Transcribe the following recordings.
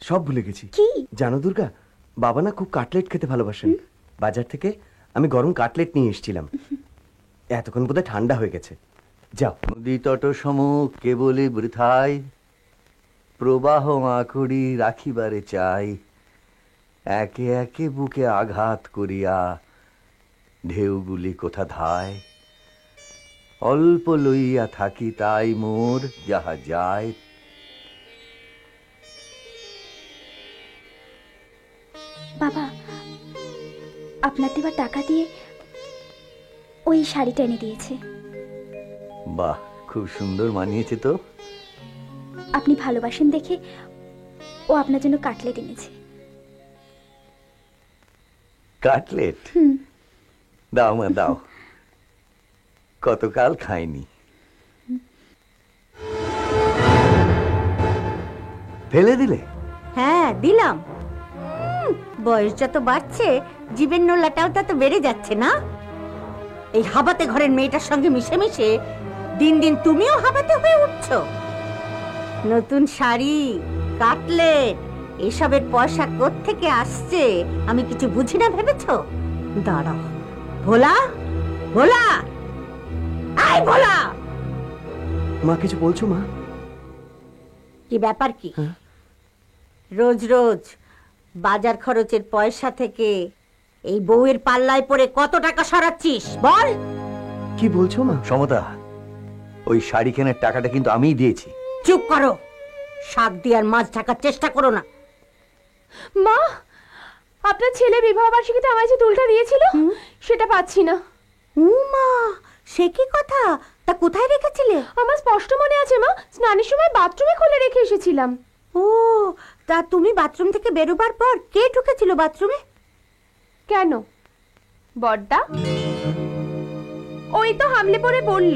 সব ভুলে গেছি। কি জানো দুর্গা, বাবা না খুব কাটলেট খেতে ভালোবাসেন। বাজার থেকে আমি গরম কাটলেট নিয়ে এসেছিলাম। এতক্ষণ বোধহয় ঠান্ডা হয়ে গেছে। যাও। নদী তট সম কেবলি বৃথায়, প্রবাহ আখড়ি রাখিবারে চাই। একে একে বুকে আঘাত করিয়া ঢেউগুলি কোথা ধায়। অল্প লইয়া থাকি তাই মোর যাহা যায়। বাবা, আপনার দেওয়া টাকা দিয়ে ওই শাড়িটা এনে দিয়েছে। বাহ, খুব সুন্দর মানিয়েছে তো। আপনি ভালোবাসেন দেখে ও আপনার জন্য কাটলেট এনেছে। কাটলেট? দাও মা দাও, কতকাল খাইনি। ফেলে দিলে? হ্যাঁ দিলাম। বয়স যত বাড়ছে জীবের নোলাটাও তত বেড়ে যাচ্ছে না? এই হাবাতে ঘরের মেয়েটার সঙ্গে মিশে মিশে দিন দিন তুমিও হাবাতে হয়ে উঠছো। নতুন শাড়ি, কাটলেট, এসবের পয়সা কোত্থেকে আসছে আমি কিছু বুঝি না ভেবেছো? দাঁড়াও। ভোলা, ভোলা, আয় ভোলা। মা কিছু বলছো মা? কি ব্যাপার কি? রোজ রোজ বাজার খরচের পয়সা থেকে এই বউয়ের পাল্লায় পড়ে কত টাকা সরাচ্ছিস বল? কি বলছো মা? সমতা, ওই শাড়ি কেনার টাকাটা কিন্তু আমিই দিয়েছি। চুপ করো, শাক দিয়ে আর মাছ ঢাকার চেষ্টা করো না। মা, আপনার ছেলে বিবাহ বার্ষিকীতে আমায় যে দুলটা দিয়েছিল সেটা পাচ্ছি না। মা, সে কি কথা? তা কোথায় রেখেছিলে? আমার স্পষ্ট মনে আছে মা, স্নানের সময় বাথরুমে খুলে রেখে এসেছিলাম। ও, তা তুমি বাথরুম থেকে বেরোবার পর কে ঢুকেছিল বাথরুমে? কেন বড়দা? ওই তো হামলে পড়ে বলল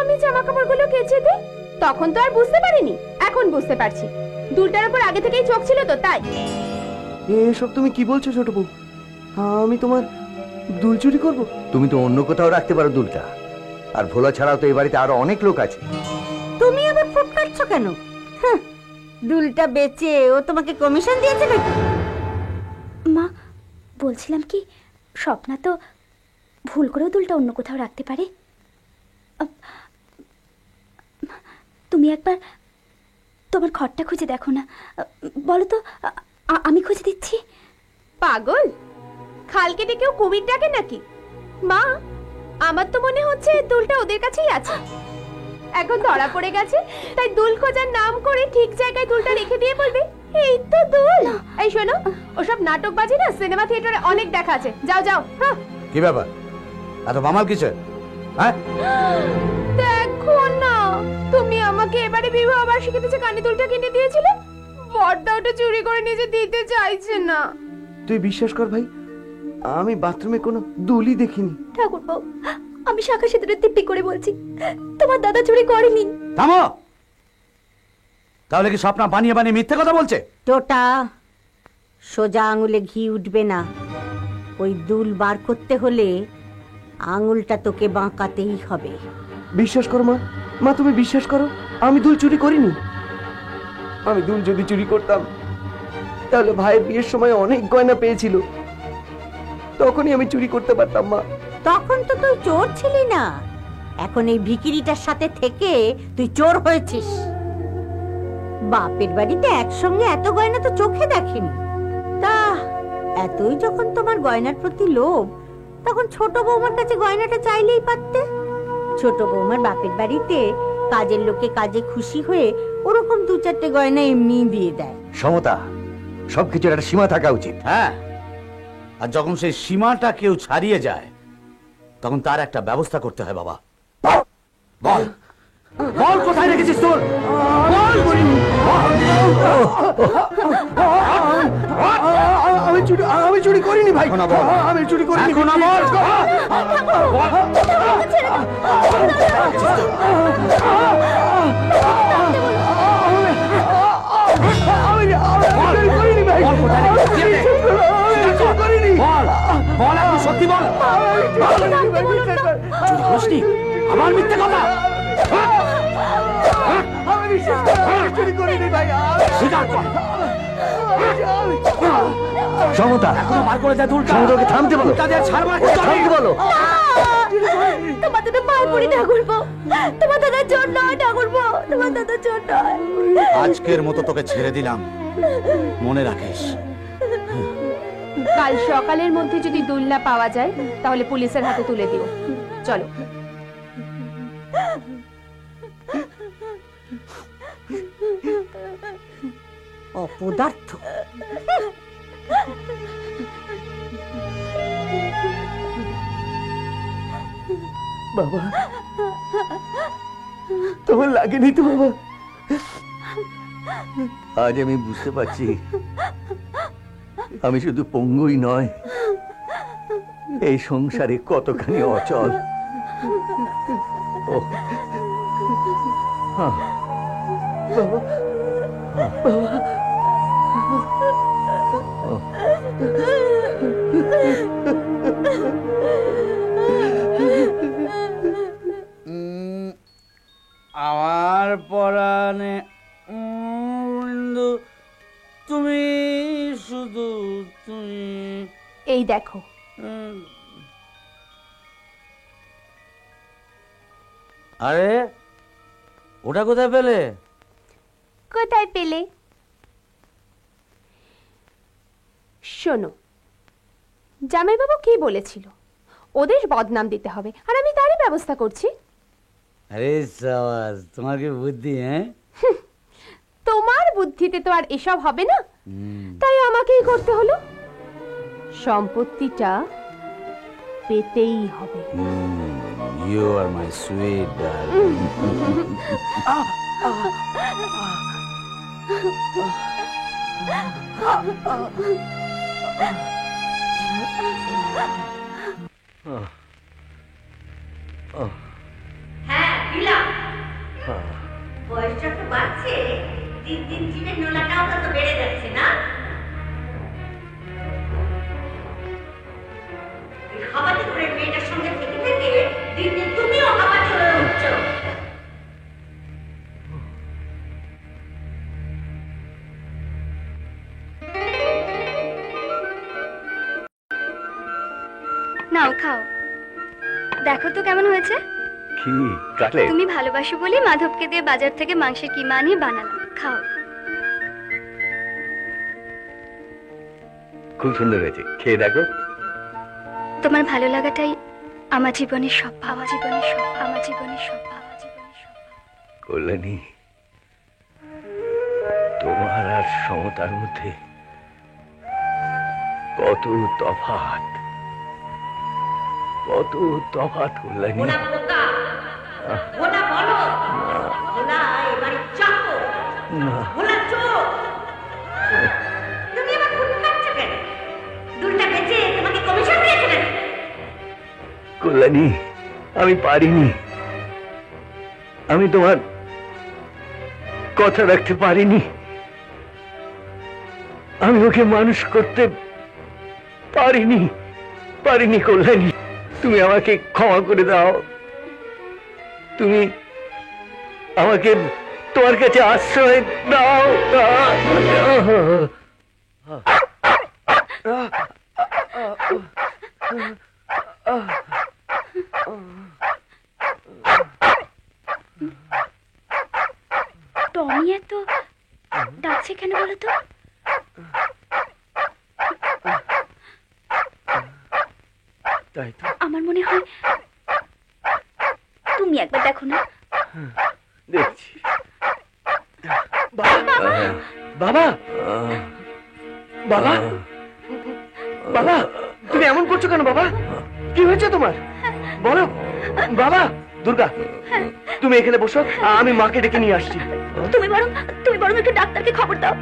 আমি জামা কাপড়গুলো কেচে দিই। তখন তো আর বুঝতে পারিনি, এখন বুঝতে পারছি। দুলটার উপর আগে থেকেই চোখ ছিল তো তাই। এসব তুমি কি বলছো ছোট বউ? আমি তোমার দুল চুরি করবো? তুমি তো অন্য কোথাও রাখতে পারো দুলটা। আর ভোলা ছাড়াও তো এই বাড়িতে আরো অনেক লোক আছে। তুমি আবার ফুট কাটছো কেন? দুলটা বেচে ও তোমাকে কমিশন দিয়েছে নাকি? মা, বলছিলাম কি, স্বপ্না তো ভুল করেও দুলটা অন্য কোথাও রাখতে পারে। তুমি একবার তোমার ঘরটা খুঁজে দেখো না। বলো তো, আমি খুঁজে দিচ্ছি। পাগল, খালকে ডেকেও কুমির ডাকে নাকি? মা, আমার তো মনে হচ্ছে দুলটা ওদের কাছেই আছে। এখন ধরা পড়ে গেছে, তাই দুল খোঁজার নাম করে ঠিক জায়গায় দুলটা রেখে দিয়ে বলবে এই তো দুল। এই শোনো, ওসব নাটকবাজি না সিনেমা থিয়েটারে অনেক দেখা আছে। যাও যাও। কি ব্যাপার, এত মামাল কিসের? হ্যাঁ দেখো না, তুমি আমাকে এবারে বিবাহ বার্ষিকীতে যে কানে দুলটা কিনে দিয়েছিলে, বড়দা ওটা চুরি করে নিজে দিতে চাইছে না। তুই বিশ্বাস কর ভাই, আমি বাথরুমে কোনো দুলই দেখিনি। ঠাকুরবাবু, আমি শাখা সিঁদুরের দিব্যি করে বলছি, তোমার দাদা চুরি করেনি। থামো। তাহলে কি স্বপ্না বানিয়ে বানিয়ে মিথ্যে কথা বলছে? টোটা, সোজা আঙুলে ঘি উঠবে না। ওই দুল বার করতে হলে আঙুলটা তোকে বাঁকাতেই হবে। বিশ্বাস করো মা, মা তুমি বিশ্বাস করো, আমি দুল চুরি করিনি। আমি দুল যদি চুরি করতাম তাহলে ভাইয়ের বিয়ের সময় অনেক গয়না পেয়েছিল, তখনই আমি চুরি করতে পারতাম মা। তখন তো তুই চোর ছিলি না, এখন এই ভিখিরিটার সাথে থেকে তুই চোর হয়েছিস। বাপের বাড়িতে একসঙ্গে এত গয়না তো চোখে দেখেনি। তা এতই যখন তোমার গয়নার প্রতি লোভ, তখন ছোট বৌমার কাছে গয়নাটা চাইলেই পারতে। ছোট বৌমার বাপের বাড়িতে কাজের লোকে কাজে খুশি হয়ে ওরকম দু চারটে গয়না এমনি দিয়ে দেয়। সমতা, সবকিছুর একটা সীমা থাকা উচিত। হ্যাঁ, আর যখন সেই সীমাটা কেউ ছাড়িয়ে যায় তখন তার একটা ব্যবস্থা করতে হয়। বাবা বল, বল কোথায় রেখেছিস তোর? আমি চুরি করিনি ভাই, আমি চুরি করিনি। সত্যি বল, আমার মিথ্যে কথা। আমি বিশ্বাস করি, চুরি করিনি ভাই। স্বীকার কর, সমতা, এখনো বার করে দেয় দুলটা। সমতা, ওকে থামতে বলো। দুলটা দিয়ে ছাড় মারছি ওকে তোরে। থামতে বলো। তোমার দাদা পায়ে পড়ি ঠাকুরপো, তোমার দাদা চোর নয় ঠাকুরপো, তোমার দাদা চোর নয়। আজকের মতো তোকে ছেড়ে দিলাম, মনে রাখিস। কাল সকালের মধ্যে যদি দুল না পাওয়া যায় তাহলে পুলিশের হাতে তুলে দিও। চলো। অপদার্থ। বাবা, তোমার লাগেনি তো বাবা? আজ আমি বুঝতে পারছি আমি শুধু পঙ্গুই নয়, এই সংসারে কতখানি অচল। ওহ, হ্যাঁ। আমার পরাণে বন্ধু, তুমি শুধু তুমি। এই দেখো, আরে ওটা কোথায় পেলে? কোথায় পেলে? শোনো, জামাইবাবু কি বলেছিল, ওদের বদনাম দিতে হবে, আর আমি তারই ব্যবস্থা করছি। আরে সাবাস, তোমার কি বুদ্ধি! হ্যাঁ, তোমার বুদ্ধিতে তো আর এসব হবে না, তাই আমাকেই করতে হলো। সম্পত্তিটা পেতেই হবে। ইউ আর মাই সুইট হ্যাঁ দিলাম। বয়সটা তো বাড়ছে, দিন দিন জীবের নোলাটাও তো বেড়ে যাচ্ছে না? এই হাবাতে করে মেয়েটার সঙ্গে থেকে থেকে দিন দিন তুমিও হাবাতে হয়ে উঠছো। নাও খাও, দেখো তো কেমন হয়েছে। কি কাটলে? তুমি ভালোবাসো বলে মাধবকে দিয়ে বাজার থেকে মাংসের কিমা আনিয়ে বানালাম, খাও। খুব সুন্দর হয়েছে, খেয়ে দেখো। তোমার ভালো লাগাটাই আমার জীবনের সব, আমার জীবনের সব, আমার জীবনের সব, আমার জীবনের সব। কল্যাণী, তোমার আর সমতার মধ্যে কত তফাৎ, কত তফাৎ কল্যাণী। ভোলা পোকা, ভোলা বলো, ভোলা এবারে চাকো, ভোলা চোর। তুমি আবার খুন খাচ্ছো কেন? দুলটা বেচে তোমাকে কমিশন দিয়েছে নাকি? কল্যাণী, আমি পারিনি, আমি তোমার কথা রাখতে পারিনি, আমি ওকে মানুষ করতে পারিনি, পারিনি কল্যাণী। তুমি আমাকে ক্ষমা করে দাও, তুমি আমাকে তোমার কাছে আশ্রয় দাও। টমি এত ডাকছে কেন বলো তো? তাই তো, আমার মনে হয় তুমি একবার দেখো না। দেখছি। বাবা, বাবা, বাবা, তুমি এমন করছো কেন বাবা? কি হয়েছে তোমার? বলো বাবা। দুর্গা, তুমি এখানে বসো, আমি মাকে ডেকে নিয়ে আসছি। তুমি বরং একটু ডাক্তারকে খবর দাও।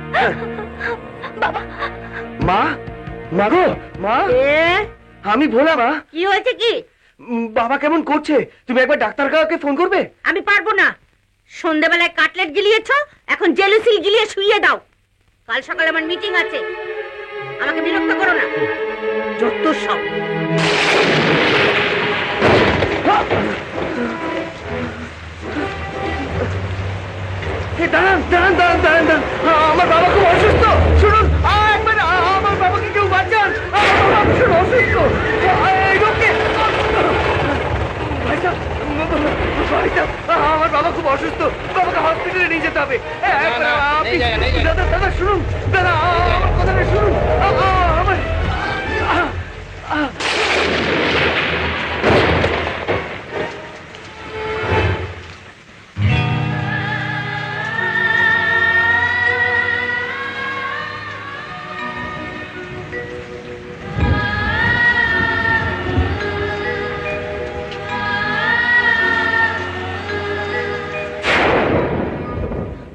বাবা, মা, মা গো, মা, আমি ভোলা মা। কি হয়েছে কি? বাবা কেমন করছে, তুমি একবার ডাক্তার কাকাকে ফোন করবে? আমি পারবো না। সন্ধ্যাবেলায় কাটলেট গিলিয়েছ, এখন জেলুসিল গিলিয়ে শুইয়ে দাও। কাল সকালে আমার মিটিং আছে, আমাকে বিরক্ত করো না। যত সব। দাঁড়ান দাঁড়ান দাঁড়ান দাঁড়ান দাঁড়ান, আমার বাবা খুব অসুস্থ, শুনুন। অসুস্থ, বাবাকে হসপিটালে নিয়ে যেতে হবে। দাদা দাদা শুনুন, দাদা আমার কথাটা শুনুন। আমার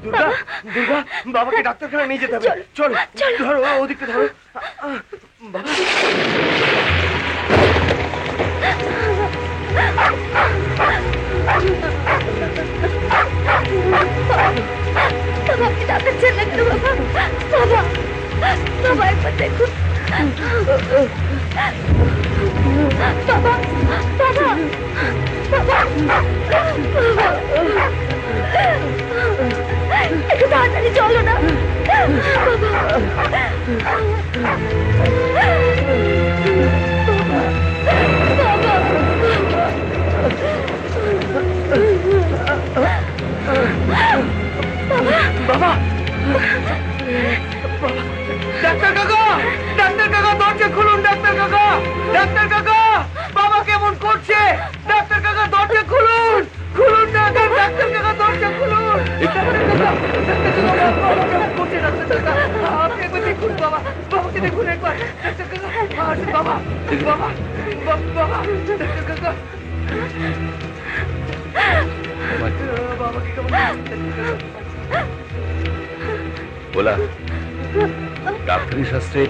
দুর্গা, দুর্গা, বাবাকে ডাক্তারখানা নিয়ে যেতে হবে। চল ধরো, ওদিকটা ধরো। বাবা বাবা আপনি ডাকাচ্ছেন না কেন বাবা? বাবা বাবা একবার দেখুন। বাবা বাবা বাবা একটু তাড়াতাড়ি চলো না বাবা, ডাক্তার কাকা, ডাক্তার কাকা দরজা খুলুন। ডাক্তার কাকা, ডাক্তার কাকা, বাবা কেমন করছে? ডাক্তার কাকা দরজা খুলুন, খুলুন না। ডাক্তার কাকা দরজা খুলুন। ডাক্তার কাকা, বাবা কেমন করছে? ডাক্তার কাকা আপনি একবার দেখুন, বাবা বাবাকে দেখুন একবার। ডাক্তার কাকা আসুন, বাবা বাবা বাবা, ডাক্তার কাকা বাবাকে কেমন বলা ডাক্তারি শাস্ত্রে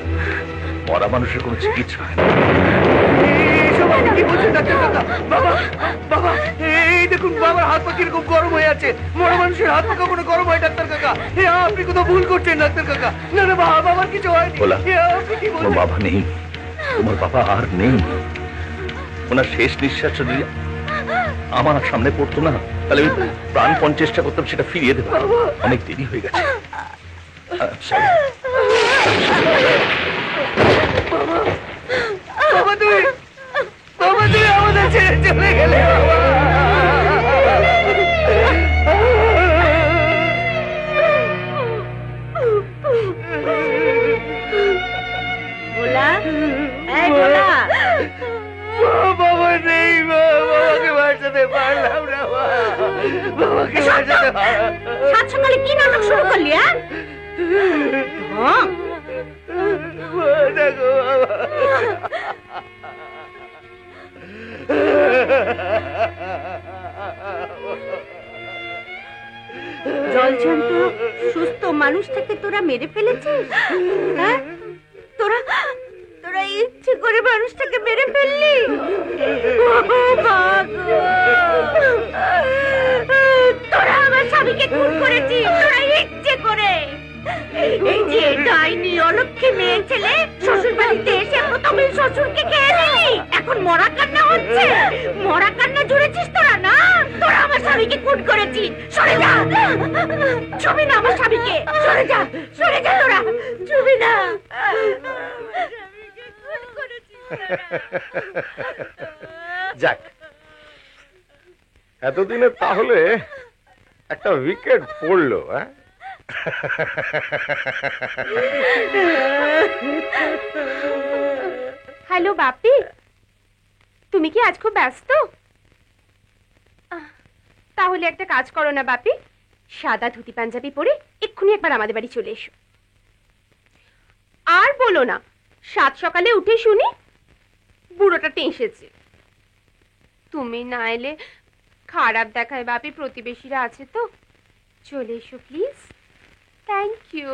মরা মানুষের কোনো চিকিৎসা হয় না। এসব আপনি কি বলছেন ডাক্তার কাকা? বাবা বাবা এই দেখুন, বাবার হাত পা কিরকম গরম হয়ে আছে। মরা মানুষের হাত পা কখনো গরম হয় ডাক্তার কাকা? আপনি কোথাও ভুল করছেন ডাক্তার কাকা। না না বাবার কিছু হয়নি। বলা, আপনি কি তোমার বলছেন? বাবা নেই, তোমার বাবা আর নেই। ওনার শেষ নিঃশ্বাস যদি আমার সামনে পড়তো না, তাহলে আমি প্রাণপণ চেষ্টা করতাম সেটা ফিরিয়ে দেবো। অনেক দেরি হয়ে গেছে। বাবা তুমি, বাবা তুমি আমাদের ছেড়ে চলে গেলে। ভোলা, এই ভোলা, বাবা নেই, বাবাকে বাঁচাতে পারলাম না। বাবাকে বাঁচাতে পারলাম। সাত সকালে কি নাটক শুরু করলি? হ্যাঁ দেখো বাবা, জলজন্ত সুস্থ মানুষটাকে তোরা মেরে ফেলেছিস? হ্যাঁ, তোরা তোরা ইচ্ছে করে মানুষটাকে মেরে ফেললি? তোরা আমার স্বামীকে খুন করেছিস, তোরা ইচ্ছে করে। এই যে ডাইনি অলক্ষী মেয়ে ছেলে শ্বশুর বাড়িতে এসে প্রথমে শ্বশুরকে খেয়ে নিলি, এখন মরা কান্না হচ্ছে। মরা কান্না জুড়েছিস তোরা না? তোরা আমার স্বামীকে খুন করেছিস। সরে যা, ছবি না আমার স্বামীকে। সরে যা, সরে যা তোরা, ছবি না। যাক, এতদিনে তাহলে একটা উইকেট পড়লো। হ্যালো বাপি, তুমি কি আজ খুব ব্যস্ত? তাহলে একটা কাজ করো না বাপি, সাদা ধুতি পাঞ্জাবি পরে এক্ষুনি একবার আমাদের বাড়ি চলে এসো। আর বলো না, সাত সকালে উঠে শুনি বুড়োটা টেঁসেছে। তুমি না এলে খারাপ দেখায় বাপি, প্রতিবেশীরা আছে তো। চলে এসো প্লিজ। Thank you.